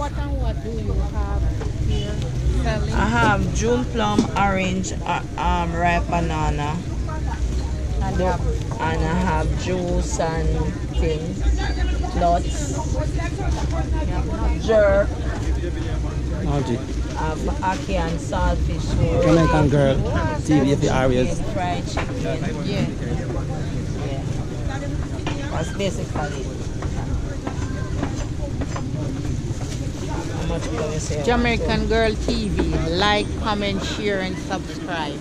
What and what do you have here selling? I have June plum, orange, ripe banana, And you have and I have juice and things, nuts, jerk, Margie, ackee and saltfish roll, Jamaican girl, TV of the areas. fried chicken. yeah. Yeah, that's basically it. How much will you say? Jamaican Girl TV. Like, comment, share, and subscribe.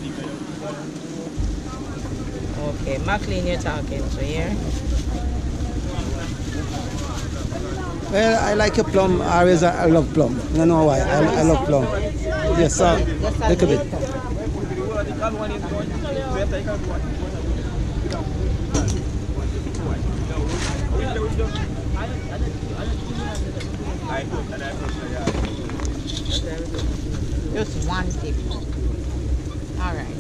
Okay, McLean, you're talking to here. Well, I like your plum. Areas, I love plum. I don't know why. I love plum. Yes, sir. Little bit. Just one tip. All right.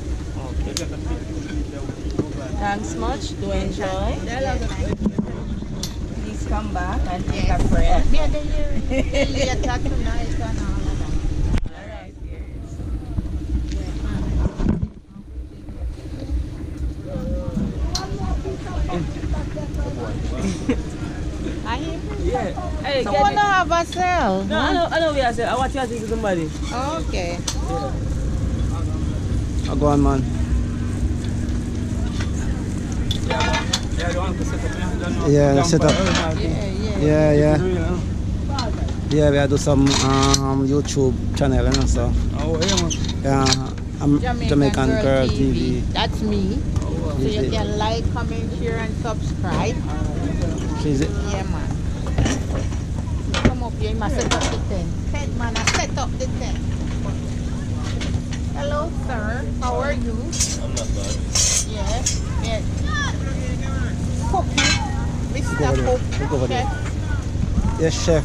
Thanks much. Do enjoy. Please come back and take a friend. Yeah, the later tonight and all of that. All right, yes. I hear. Yeah. Hey, So get wanna it. have a sell? No, I know what I said. I want you to see somebody. Okay. Go on, man. Yeah, set up. Yeah. Yeah. Yeah, we do some YouTube channel, you know, so. Oh, yeah, man. Yeah, I'm Jamaican Girl TV. That's me. So you can like, comment, share, and subscribe. She's it. Yeah, man. Come up here, you must set up the tent. Tent, man, I set up the tent. Hello, sir. How are you? I'm not bad. Yeah. Yeah. Cookie. Mr. Cook. Look over there. Chef. Yes, chef.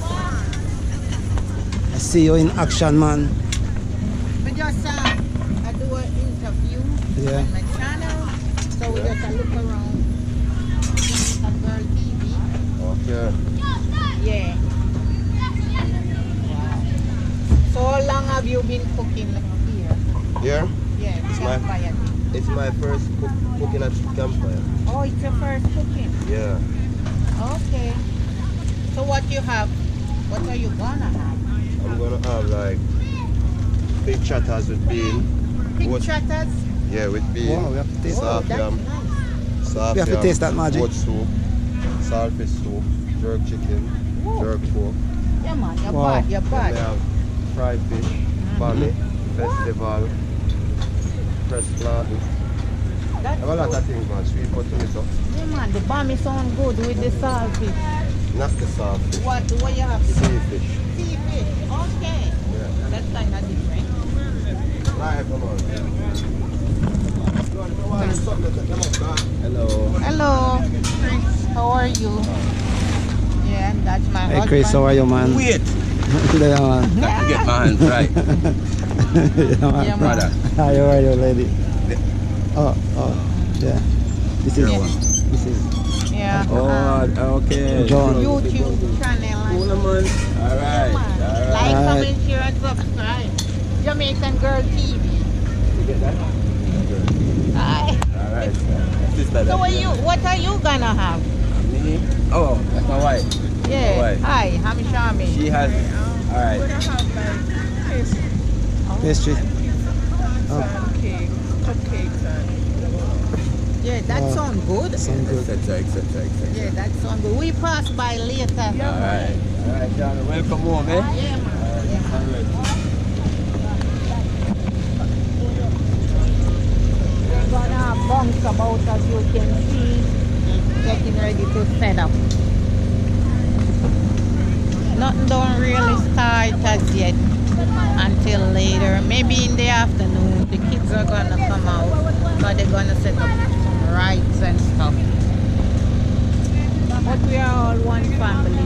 I see you in action, man. We just I do an interview Yeah. on my channel. So we just look around. Jamaican Girl TV. Okay. Yeah. Wow. So how long have you been cooking here? Here? Yeah, It's my- campfire. It's my first cooking at campfire. Oh, it's your first cooking. Yeah. Okay. So what you have? What are you gonna have? I'm gonna have like pig chatters with bean. Pig Goat- chatters? Yeah, with bean. Wow, we have to taste Oh, Soft that's yam. nice. Soft We have to yam, taste that, Margie. goat soup, saltfish soup, jerk chicken, Whoa. jerk pork. Yeah, man, you're Wow. bad, you're Then bad. we have fried fish, bami, festival, fresh flatten. That's I have a lot good. of things, man. Sweet potato, Yeah, man, the bami sound good with the saltfish. not the saltfish, What you have? sea fish. Sea fish. Okay. Yeah. That's kind of different. Right, come on. Hello. Hello, Chris. How are you? Yeah, and that's my Hey, husband. Chris, how are you, man? Wait. Yeah, man. Got to get my hands right. Yeah, man. Yeah, man. Brother. How are you, lady? Oh, yeah. This is. Yeah. This is Yeah. Oh, okay. John. YouTube channel. Cool, man. All right. Yeah, man. All right. Like, Alright. comment, share, and subscribe. Jamaican Girl TV. Hi. All right. Sister, So what are you gonna have? me? Oh, that's my wife. Yeah. Alright. Hi, I'm Shami. She has. All right. pastry. Oh, Yeah, that Oh. sounds good. sound good. Etc. Yeah, that sounds good. We pass by later. All right. All right, John. Welcome home, eh? Yeah, man. Yeah, man. We're gonna bounce about as you can see. Getting ready to set up. Nothing don't really start as yet until later. Maybe in the afternoon the kids are gonna come out. So they're gonna set up some rides and stuff. But we are all one family,